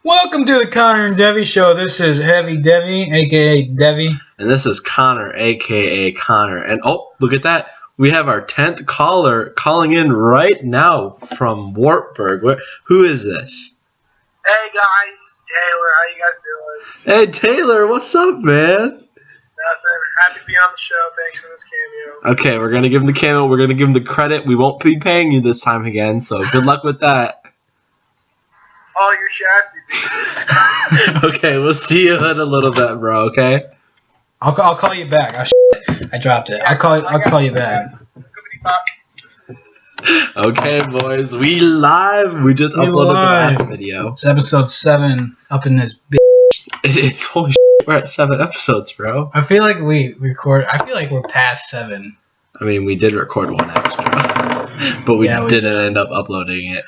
Welcome to the Konner and Devy show. This is Heavy Devy, aka Devy. And this is Connor, aka Connor. And oh, look at that. We have our 10th caller calling in right now from Wartburg. Who is this? Hey guys, Taylor. How you guys doing? Hey Taylor, what's up, man? Nothing. Happy to be on the show. Thanks for this cameo. Okay, we're going to give him the cameo. We're going to give him the credit. We won't be paying you this time again, so good luck with that. Oh, you're shafty. Okay, we'll see you in a little bit, bro, okay? I'll call you back. I dropped it. I'll call you back. Okay, boys, we live. We just uploaded the last video. It's episode 7 up in this bitch. It's holy shit, we're at 7 episodes, bro. I feel like we're past 7. I mean, we did record one extra, but we didn't end up uploading it.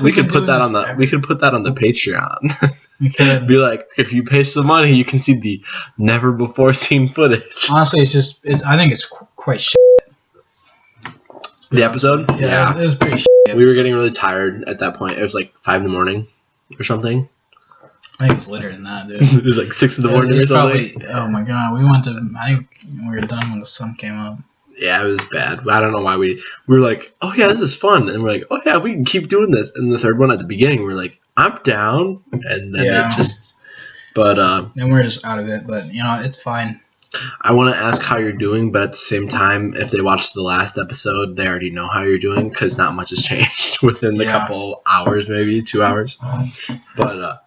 We could put that on the Patreon. We could be like, if you pay some money, you can see the never before seen footage. Honestly, I think it's quite shit. The episode? Yeah, it was pretty shit. We were getting really tired at that point. It was like 5 in the morning or something. I think it's later than that, dude. It was like 6 in the morning or something. Oh my god, I think we were done when the sun came up. Yeah, it was bad. I don't know why we were like, oh yeah, this is fun, and we're like, oh yeah, we can keep doing this. And the third one at the beginning, we're like, I'm down, and then it just. But then we're just out of it. But it's fine. I want to ask how you're doing, but at the same time, if they watched the last episode, they already know how you're doing because not much has changed within the couple hours, maybe 2 hours. But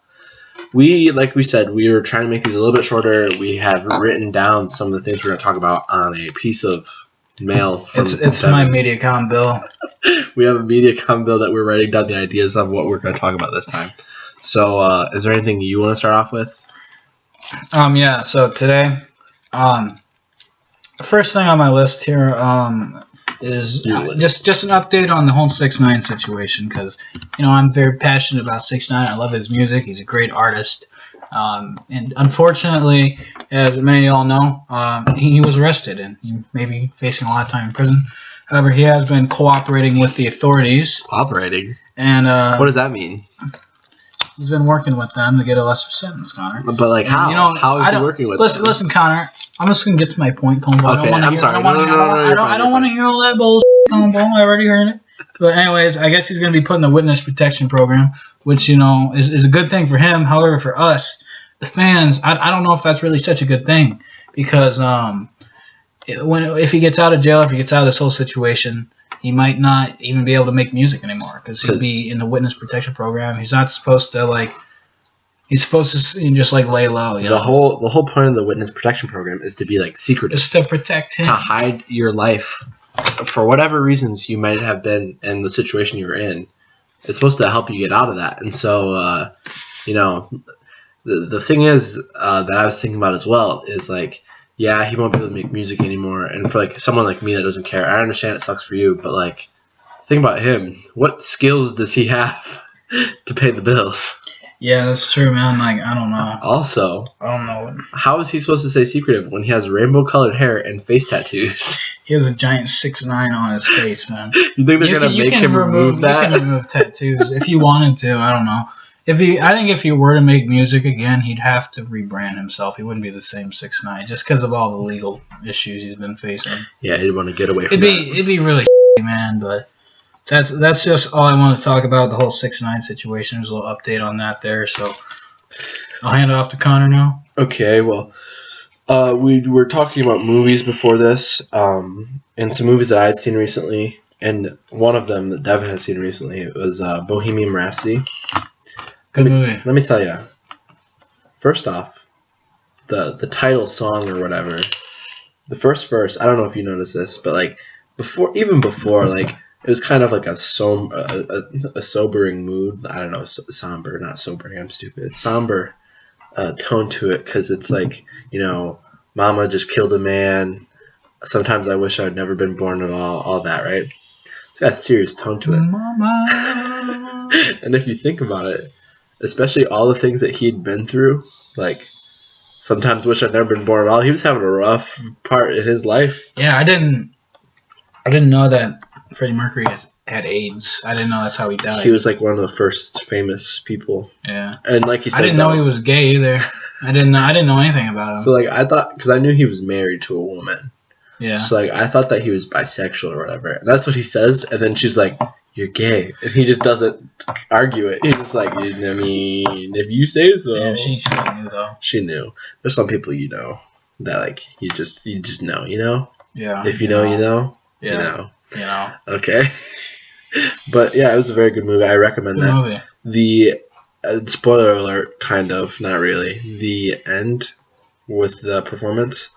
like we said, we were trying to make these a little bit shorter. We have written down some of the things we're going to talk about on a piece of mail. It's my MediaCom bill. We have a MediaCom bill that we're writing down the ideas of what we're going to talk about this time. So, is there anything you want to start off with? Yeah. So today, the first thing on my list here, is just an update on the whole 6ix9ine situation because I'm very passionate about 6ix9ine. I love his music. He's a great artist. And unfortunately, as many of y'all know, he was arrested and he may be facing a lot of time in prison. However, he has been cooperating with the authorities. Cooperating? And what does that mean? He's been working with them to get a lesser sentence, Connor. But like how? How is he working with them? Listen, Connor. I'm just gonna get to my point, Combo. Okay, I'm sorry. I don't want to hear all that bullshit, Combo. I already heard it. But anyways, I guess he's gonna be put in the witness protection program, which is a good thing for him. However, for us, the fans, I don't know if that's really such a good thing because if he gets out of jail, if he gets out of this whole situation, he might not even be able to make music anymore because he'll be in the witness protection program. He's not supposed to He's supposed to just lay low. The whole point of the witness protection program is to be secretive. Just to protect him. To hide your life. For whatever reasons you might have been in the situation you were in, it's supposed to help you get out of that. And so, the thing is that I was thinking about as well is yeah, he won't be able to make music anymore. And for someone like me that doesn't care, I understand it sucks for you, but think about him. What skills does he have to pay the bills? Yeah, that's true, man. I don't know. Also, I don't know. How is he supposed to stay secretive when he has rainbow-colored hair and face tattoos? He has a giant 6ix9ine on his face, man. You think they're gonna make him remove that? You can remove tattoos if you wanted to. I don't know. I think if he were to make music again, he'd have to rebrand himself. He wouldn't be the same 6ix9ine just because of all the legal issues he's been facing. Yeah, he'd want to get away from It'd be really man, but. That's just all I want to talk about, the whole 6ix9ine situation. There's a little update on that there, so I'll hand it off to Connor now. Okay, well, we were talking about movies before this, and some movies that I had seen recently, and one of them that Devin has seen recently was Bohemian Rhapsody. Good movie. Let me tell you, first off, the title song or whatever, the first verse, I don't know if you noticed this, but before, it was kind of a sobering mood. I don't know, somber, not sobering, I'm stupid. Somber tone to it because it's Mama just killed a man. Sometimes I wish I'd never been born at all that, right? It's got a serious tone to it. Mama. And if you think about it, especially all the things that he'd been through, sometimes wish I'd never been born at all. He was having a rough part in his life. Yeah, I didn't know that Freddie Mercury had AIDS. I didn't know that's how he died. He was like one of the first famous people. Yeah. And like he said, I didn't know he was gay either. I didn't know anything about him. So like I thought, because I knew he was married to a woman. Yeah. So like I thought that he was bisexual or whatever. And that's what he says. And then she's like, "You're gay," and he just doesn't argue it. He's just like, I mean, if you say so. Yeah, she knew though. She knew. There's some people that like you just know, Yeah. If you know, you know. Yeah. You know. Okay. But yeah, it was a very good movie. I recommend that. Movie. The spoiler alert, kind of, not really. The end with the performance.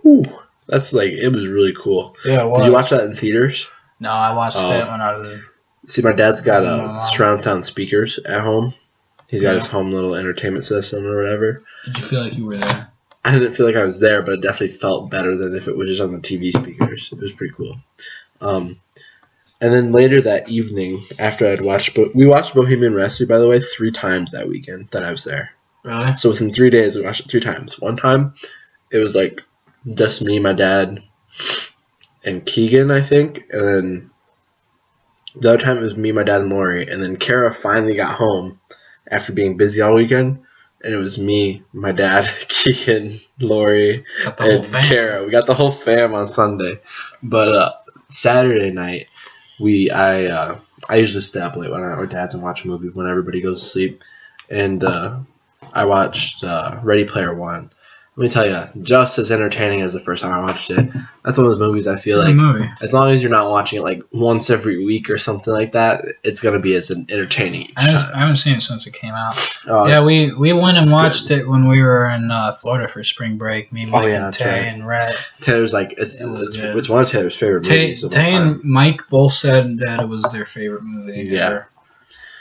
Ooh, that's like, it was really cool. Yeah. Did you watch that in theaters? No, I watched it when I was. See, my dad's got surround sound speakers at home. He's got his home little entertainment system or whatever. Did you feel like you were there? I didn't feel like I was there, but it definitely felt better than if it was just on the TV speakers. It was pretty cool. And then later that evening, after I'd watched, we watched Bohemian Rhapsody, by the way, 3 times that weekend that I was there. Really? So within 3 days, we watched it 3 times. One time, it was like just me, my dad, and Keegan, I think. And then the other time, it was me, my dad, and Lori. And then Kara finally got home after being busy all weekend. And it was me, my dad, Keegan, Lori, and Kara. We got the whole fam on Sunday. But Saturday night, I usually stay up late when I'm at my dad's and watch a movie when everybody goes to sleep. And I watched Ready Player One. Let me tell you, just as entertaining as the first time I watched it. That's one of those movies I feel like, as long as you're not watching it like once every week or something like that, it's going to be as entertaining each time. I haven't seen it since it came out. Oh, yeah, we went and watched it when we were in Florida for spring break. Me, Mike, and Tay, and Rhett. Taylor's like, it's one of Taylor's favorite movies. Tay and Mike both said that it was their favorite movie ever.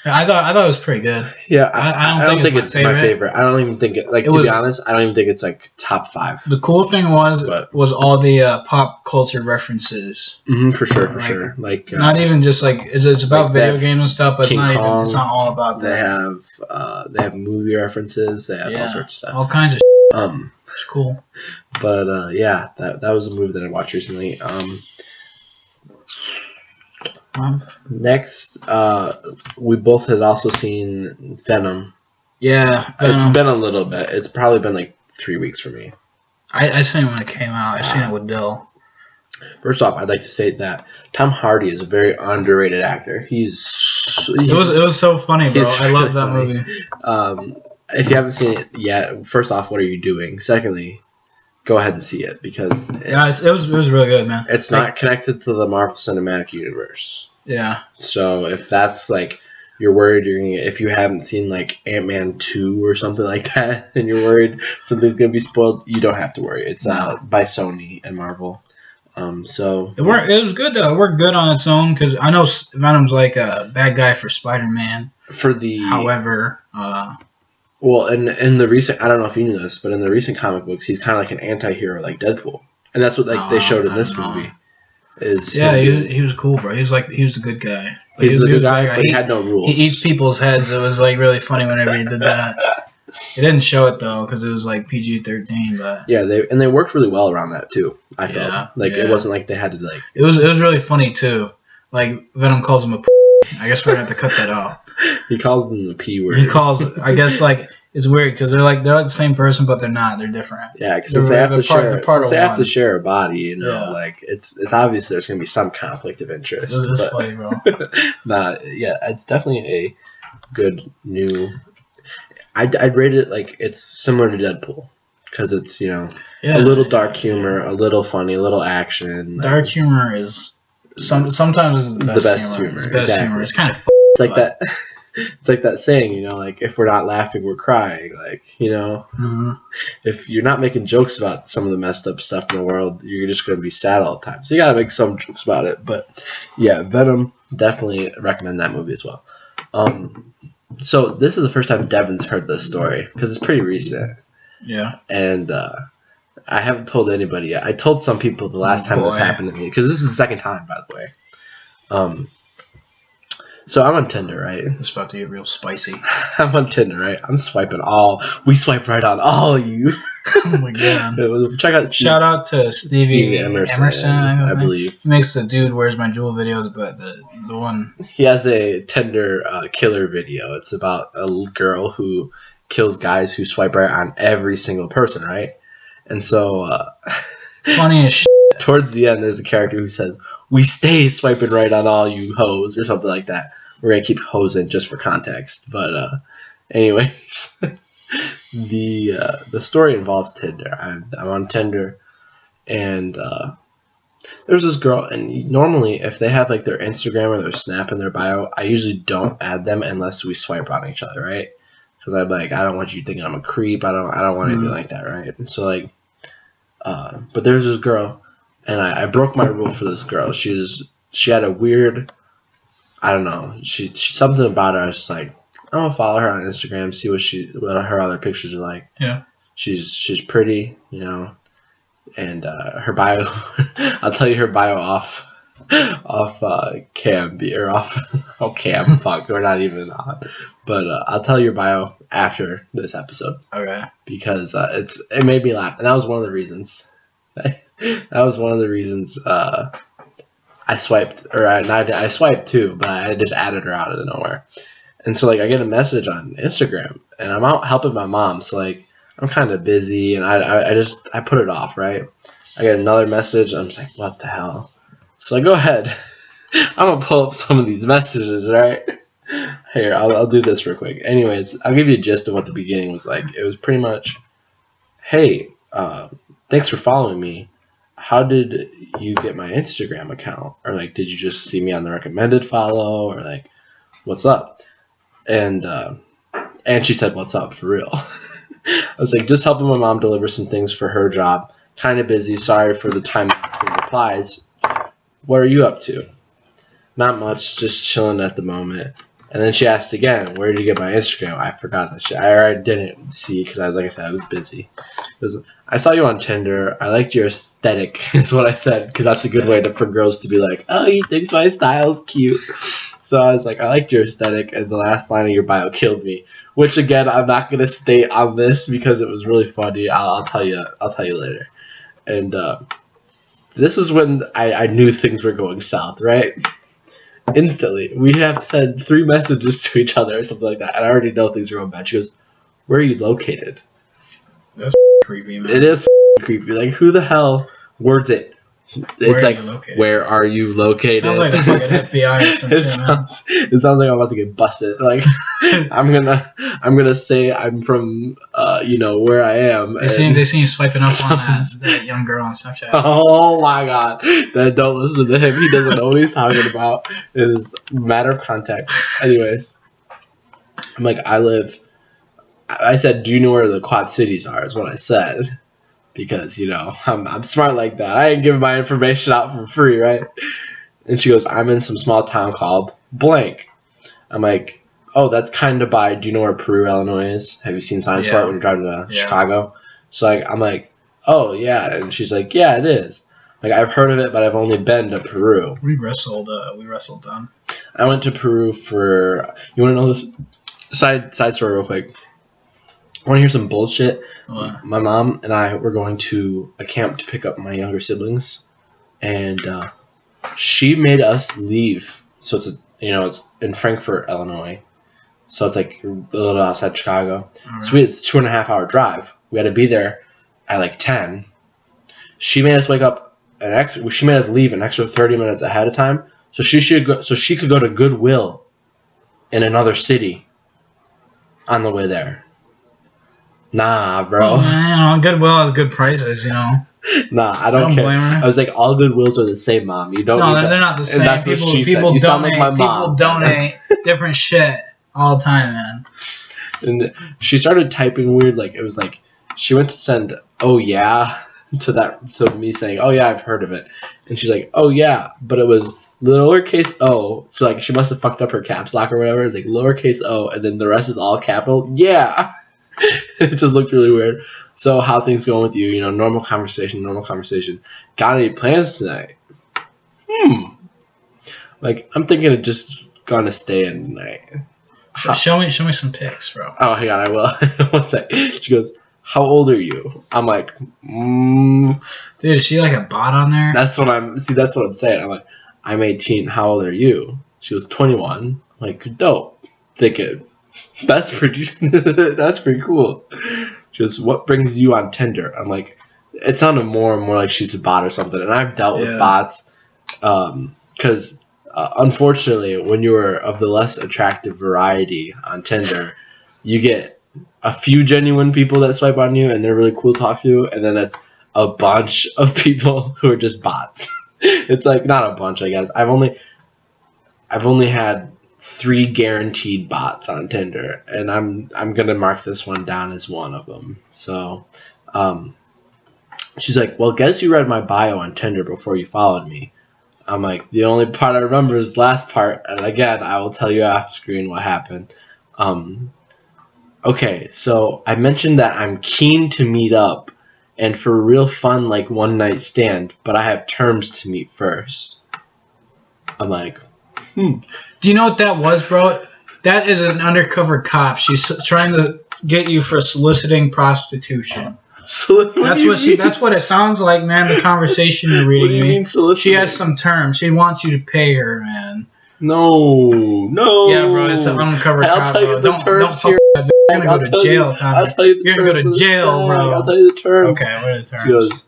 I thought it was pretty good. Yeah, I don't think it's my favorite. I don't even think it, like, to be honest, I don't even think it's like top 5. The cool thing was all the pop culture references. For sure. Like not even just like it's about video games and stuff, but it's not all about that. They have movie references. They have all sorts of stuff. All kinds of it's cool. But yeah, that was a movie that I watched recently. Next, we both had also seen Venom. Yeah. It's been a little bit. It's probably been like 3 weeks for me. I seen it when it came out. I seen it with Dill. First off, I'd like to state that Tom Hardy is a very underrated actor. It was so funny, bro. I love that movie. If you haven't seen it yet, first off, what are you doing? Secondly, go ahead and see it because it was really good, man. It's not connected to the Marvel Cinematic Universe. Yeah. So if that's like you're worried if you haven't seen like Ant-Man 2 or something like that, and you're worried something's gonna be spoiled, you don't have to worry. It's by Sony and Marvel. So it was good though. It worked good on its own because I know Venom's like a bad guy for Spider-Man. However. Well, in the recent, I don't know if you knew this, but in the recent comic books, he's kind of like an anti-hero, like Deadpool, and that's what they showed in this movie. He was cool, bro. He was the good guy. He's the good guy, but he had no rules. He eats people's heads. It was like really funny whenever he did that. It didn't show it though because it was like PG-13, but yeah, they worked really well around that too. I felt it wasn't like they had to like. It was really funny too. Like Venom calls him a. I guess we're gonna have to cut that off. He calls them the P word. He calls. I guess like it's weird because they're like the same person, but they're not. They're different. Yeah, because they have to share a body. You know, like it's obvious there's gonna be some conflict of interest. It's funny, bro. It's definitely a good new. I'd rate it like it's similar to Deadpool because it's a little dark humor, a little funny, a little action. Dark humor is sometimes the best humor. It's the best humor. It's kind of fun. It's like that. It's like that saying, like if we're not laughing, we're crying. Like if you're not making jokes about some of the messed up stuff in the world, you're just going to be sad all the time. So you got to make some jokes about it. But yeah, Venom, definitely recommend that movie as well. So this is the first time Devin's heard this story because it's pretty recent. Yeah. And I haven't told anybody yet. I told some people the last time this happened to me because this is the second time, by the way. So I'm on Tinder, right? It's about to get real spicy. I'm on Tinder, right? I'm swiping we swipe right on all you. Oh my god. Check out Shout out to Stevie Emerson, I believe. He makes the Dude Where's My Jewel videos, but the one... He has a TINDER killer video. It's about a little girl who kills guys who swipe right on every single person, right? And so... funny as shit. Towards the end, there's a character who says, "We stay swiping right on all you hoes," or something like that. We're going to keep hosing just for context. But anyways... The story involves Tinder. I'm on Tinder, and there's this girl, and normally if they have like their Instagram or their Snap in their bio, I usually don't add them unless we swipe on each other, right? Because I'm like, I don't want you thinking I'm a creep. I don't want anything like that, right? And so like, but there's this girl, and I broke my rule for this girl. She had a weird, I don't know, she something about her. I was just like, I'm gonna follow her on Instagram, see what her other pictures are like. Yeah. She's pretty, you know, and her bio. I'll tell you her bio off cam or off cam. Fuck, we're not even on. But I'll tell you your bio after this episode. Okay. Because it made me laugh, and that was one of the reasons. That was one of the reasons I swiped, or I swiped too, but I just added her out of nowhere. And so, like, I get a message on Instagram, and I'm out helping my mom, so, like, I'm kind of busy, and I put it off, right? I get another message, I'm just like, what the hell? So I go ahead. I'm going to pull up some of these messages, right? Here, I'll do this real quick. Anyways, I'll give you a gist of what the beginning was like. It was pretty much, hey, thanks for following me. How did you get my Instagram account? Or, like, did you just see me on the recommended follow? Or, like, what's up? And she said, what's up, for real? I was like, just helping my mom deliver some things for her job. Kind of busy. Sorry for the time between replies. What are you up to? Not much. Just chilling at the moment. And then she asked again, where did you get my Instagram? I forgot that shit. I didn't see because, like I said, I was busy. I saw you on Tinder. I liked your aesthetic, is what I said, because that's a good way for girls to be like, oh, you think my style's cute. So I was like, I liked your aesthetic, and the last line of your bio killed me. Which again, I'm not gonna state on this because it was really funny. I'll tell you later. And this is when I knew things were going south, right? Instantly, we have sent 3 messages to each other or something like that, and I already know things are going bad. She goes, "Where are you located?" That's creepy, man. It is creepy. Like, who the hell words it? It's like, where are you located? Sounds like a fucking FBI or something. It sounds like I'm about to get busted. Like, I'm gonna say I'm from, where I am. They seen you swiping up on that young girl on Snapchat. Oh my god! Don't listen to him. He doesn't know what he's talking about. It is a matter of context. Anyways, I'm like, I said, do you know where the Quad Cities are? Is what I said. Because, I'm smart like that. I ain't giving my information out for free, right? And she goes, I'm in some small town called blank. I'm like, oh, that's kind of by, do you know where Peru, Illinois is? Have you seen signs for it when you're driving to Chicago? So, I'm like, oh, yeah. And she's like, yeah, it is. Like, I've heard of it, but I've only been to Peru. We wrestled them. I went to Peru for, you want to know this side story real quick? Want to hear some bullshit? What? My mom and I were going to a camp to pick up my younger siblings, and she made us leave. So it's in Frankfort, Illinois. So it's like a little outside Chicago. Right. So it's a 2.5 hour drive. We had to be there at like 10. She made us she made us leave an extra 30 minutes ahead of time. So she could go to Goodwill in another city on the way there. Nah, bro. Well, Goodwill has good prices, Nah, I don't care. Blame her. I was like, all Goodwills are the same, Mom. You don't. No, they're not the same. That's what she said. You sound like my mom. People donate different shit all the time, man. And she started typing weird. Like, it was like she went to send "oh yeah" to me saying "oh yeah, I've heard of it," and she's like "oh yeah," but it was lowercase o. So like she must have fucked up her caps lock or whatever. It's like lowercase o, and then the rest is all capital. Yeah. It just looked really weird. So how things going with you? Normal conversation. Got any plans tonight? Like, I'm thinking of just gonna stay in tonight. Show me some pics, bro. Oh, hang on, I will. One sec. She goes, how old are you? I'm like, Dude, is she like a bot on there? That's what I'm saying. I'm like, I'm 18. How old are you? She was 21. Like, dope. Thinking, that's pretty cool. She goes, what brings you on Tinder? I'm like, it sounded more and more like she's a bot or something. And I've dealt with bots, because unfortunately, when you are of the less attractive variety on Tinder, you get a few genuine people that swipe on you and they're really cool to talk to, and then it's a bunch of people who are just bots. It's like, not a bunch, I guess. I've only had 3 guaranteed bots on Tinder, and I'm gonna mark this one down as one of them. So, she's like, well, guess you read my bio on Tinder before you followed me. I'm like, the only part I remember is the last part, and again, I will tell you off screen what happened. Okay, so I mentioned that I'm keen to meet up, and for real fun, like one night stand, but I have terms to meet first. I'm like, Do you know what that was, bro? That is an undercover cop. She's trying to get you for soliciting prostitution. That's what it sounds like, man. The conversation you're reading. What do you mean soliciting? She has some terms. She wants you to pay her, man. No. Yeah, bro, it's an undercover cop. I'll tell you the terms here. You're gonna go to jail, Tommy. I'll tell you the terms. You're gonna go to jail, bro. I'll tell you the terms. Okay, what are the terms? She goes,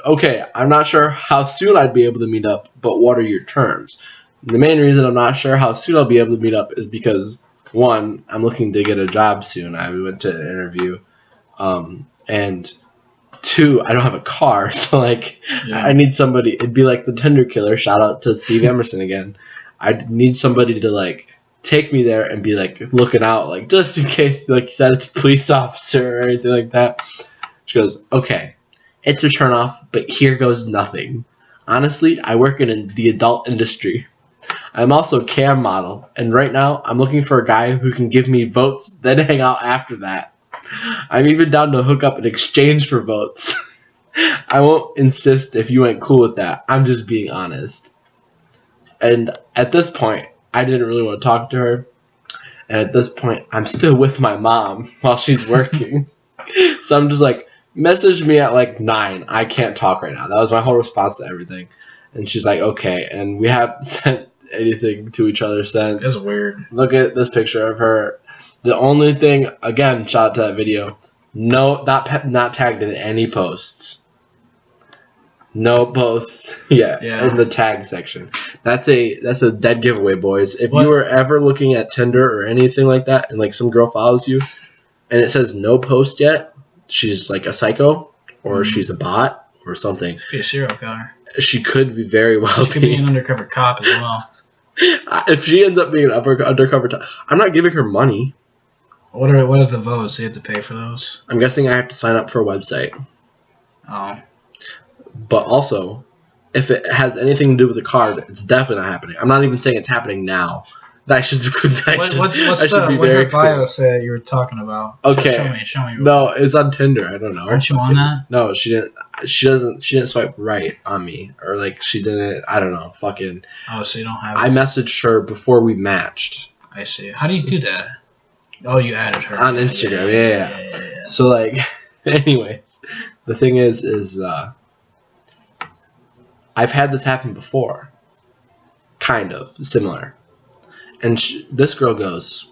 okay, I'm not sure how soon I'd be able to meet up, but what are your terms? The main reason I'm not sure how soon I'll be able to meet up is because, 1, I'm looking to get a job soon. I went to an interview. And 2, I don't have a car, so like, I need somebody. It'd be like the Tinder killer. Shout out to Steve Emerson again. I'd need somebody to like take me there and be like looking out, like just in case, like you said, it's a police officer or anything like that. She goes, okay, it's a turnoff, but here goes nothing. Honestly, I work in the adult industry. I'm also a cam model, and right now I'm looking for a guy who can give me votes, then hang out after that. I'm even down to hook up in exchange for votes. I won't insist if you ain't cool with that. I'm just being honest. And at this point, I didn't really want to talk to her. And at this point, I'm still with my mom while she's working. So I'm just like, message me at like 9. I can't talk right now. That was my whole response to everything. And she's like, okay. And we haven't sent anything to each other since. That's weird. Look at this picture of her. The only thing, again, shout out to that video, not tagged in any posts. No posts yet in the tag section. That's a dead giveaway, boys. If you are ever looking at Tinder or anything like that, and like some girl follows you, and it says no post yet, she's like a psycho, or she's a bot, or something. She's a serial killer. She could be very well. She could be an undercover cop as well. If she ends up being an undercover, I'm not giving her money. What are the votes? You have to pay for those? I'm guessing I have to sign up for a website. Oh. But also, if it has anything to do with the card, it's definitely not happening. I'm not even saying it's happening now. That should be very bio say you were talking about? Okay. Show me. No, it's on Tinder. I don't know. Aren't you on that? No, she didn't. She didn't swipe right on me, or like she didn't. I don't know. Fucking. Oh, so you don't have. I messaged her before we matched. I see. How do you do that? Oh, you added her on Instagram. Yeah. So like, anyways, the thing is I've had this happen before, kind of similar, and this girl goes,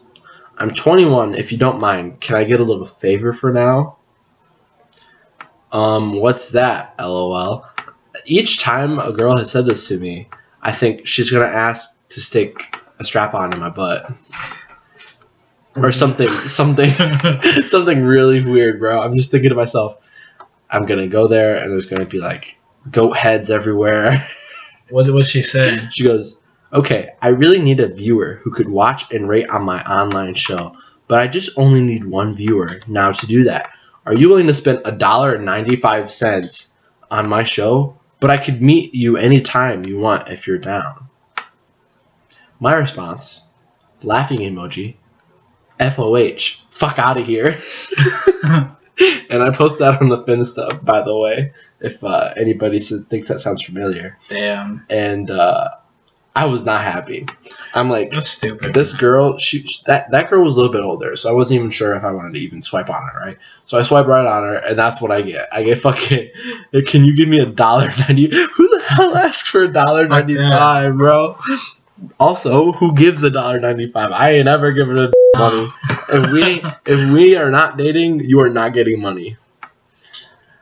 "I'm 21. If you don't mind, can I get a little favor for now?" What's that? LOL. Each time a girl has said this to me, I think she's gonna ask to stick a strap on in my butt. Or something really weird, bro. I'm just thinking to myself, I'm gonna go there and there's gonna be like goat heads everywhere. What's she saying? She goes, okay, I really need a viewer who could watch and rate on my online show, but I just only need one viewer now to do that. Are you willing to spend $1.95 on my show? But I could meet you anytime you want if you're down. My response, laughing emoji, FOH, fuck out of here. And I post that on the Finsta, by the way, if anybody thinks that sounds familiar. Damn. And I was not happy. I'm like, That's stupid. this girl, that girl was a little bit older, so I wasn't even sure if I wanted to even swipe on her, right? So I swipe right on her, and that's what I get. I get fucking, can you give me $1.90? Who the hell asked for $1.95, bro? Also, who gives $1.95? I ain't ever given a money. If we are not dating, you are not getting money.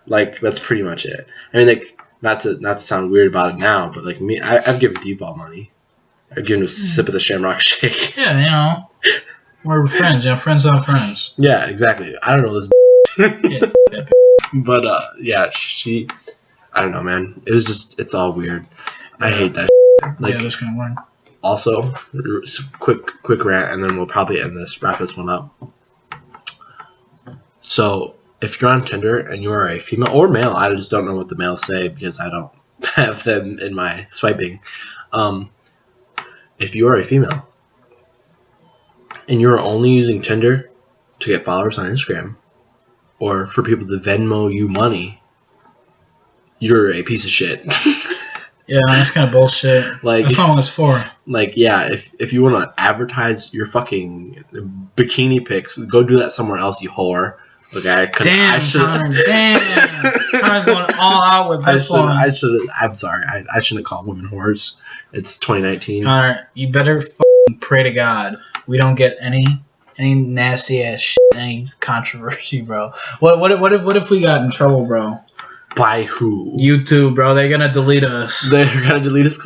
Like, that's pretty much it. I mean, like, not to sound weird about it now, but like me, I've given Deepball money. I've given a sip of the Shamrock Shake. Yeah, you know, we're friends. You know, friends on friends. Yeah, exactly. I don't know this. Yeah, But yeah, I don't know, man. It was just, it's all weird. I hate that. Like, yeah, that's gonna work. also, quick rant, and then we'll probably wrap this one up. So, if you're on Tinder and you are a female or male, I just don't know what the males say because I don't have them in my swiping. If you are a female and you're only using Tinder to get followers on Instagram or for people to Venmo you money, you're a piece of shit. Yeah, that's kind of bullshit. Like, that's not what it's for. Like, yeah, if you want to advertise your fucking bikini pics, go do that somewhere else, you whore. Okay, Damn, Connor's going all out with this one. I'm sorry. I shouldn't call women whores. It's 2019. Connor, you better fucking pray to God we don't get any nasty ass shit, any controversy, bro. What if we got in trouble, bro? By who? YouTube, bro. They're gonna delete us. They're gonna delete us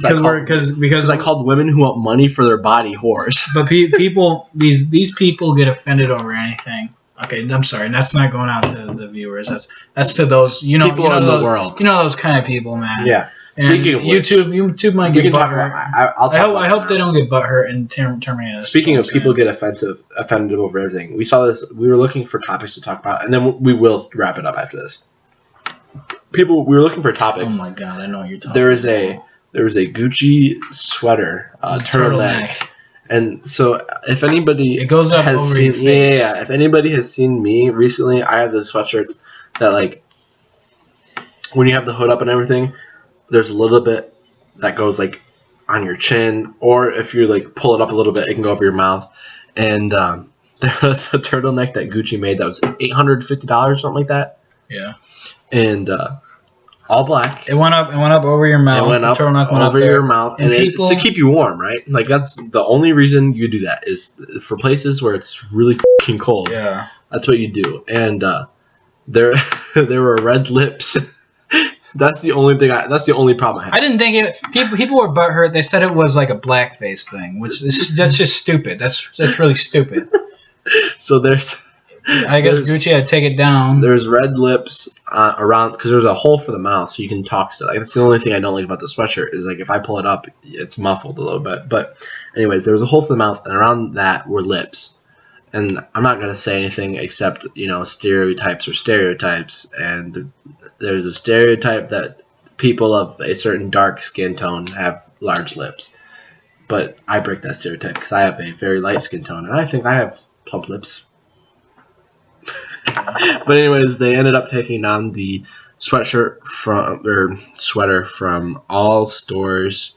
because I called women who want money for their body whores. But people, these people get offended over anything. Okay, I'm sorry. That's not going out to the viewers. That's to those people in the world. You know those kind of people, man. Yeah. And speaking of YouTube might get butthurt. I hope they don't get butthurt and terminate us. Speaking of people get offended over everything, we saw this. We were looking for topics to talk about, and then we will wrap it up after this. We were looking for topics. Oh my god, I know what you're talking There was a Gucci sweater, turtleneck. And so, if anybody it goes up has over seen, your face. yeah, if anybody has seen me recently, I have this sweatshirt that, like, when you have the hood up and everything, there's a little bit that goes, like, on your chin, or if you, like, pull it up a little bit, it can go over your mouth. And there was a turtleneck that Gucci made that was $850, something like that. Yeah. And all black. It went up over your mouth. It went up over your mouth, and it's to keep you warm, right? Like, that's the only reason you do that is for places where it's really fucking cold. Yeah, that's what you do. And there were red lips. That's the only thing. That's the only problem I had. I didn't think it. People were butthurt. They said it was like a blackface thing, which that's just stupid. That's really stupid. So there's. I guess Gucci had to take it down. There's red lips around because there's a hole for the mouth, so you can talk still. Like, that's the only thing I don't like about the sweatshirt is like if I pull it up, it's muffled a little bit. But anyways, there was a hole for the mouth, and around that were lips. And I'm not gonna say anything except stereotypes are stereotypes, and there's a stereotype that people of a certain dark skin tone have large lips. But I break that stereotype because I have a very light skin tone, and I think I have plump lips. But anyways, they ended up taking down the sweater from all stores,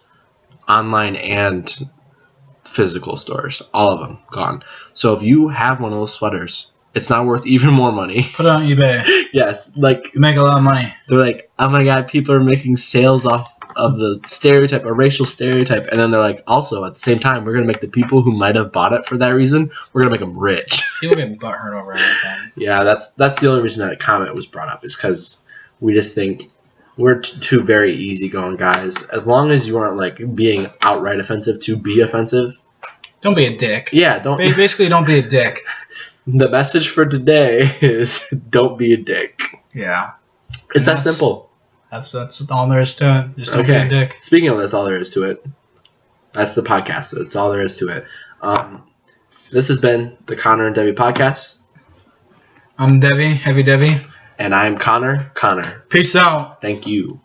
online and physical stores, all of them gone. So if you have one of those sweaters, it's not worth even more money. Put it on eBay. Yes, like you make a lot of money. They're like, oh my god, people are making sales off of the stereotype, a racial stereotype, and then they're like, also at the same time, we're gonna make the people who might have bought it for that reason, we're gonna make them rich. People get butthurt over everything. Yeah, that's the only reason that comment was brought up is because we just think we're two very easygoing guys. As long as you aren't like being outright offensive to be offensive, don't be a dick. Yeah, don't. Basically, don't be a dick. The message for today is don't be a dick. Yeah, it's that simple. That's all there is to it. Just don't be a dick. Speaking of that's all there is to it. That's the podcast. So it's all there is to it. This has been the Konner and Devy podcast. I'm Devy, Heavy Devy. And I'm Konner. Peace out. Thank you.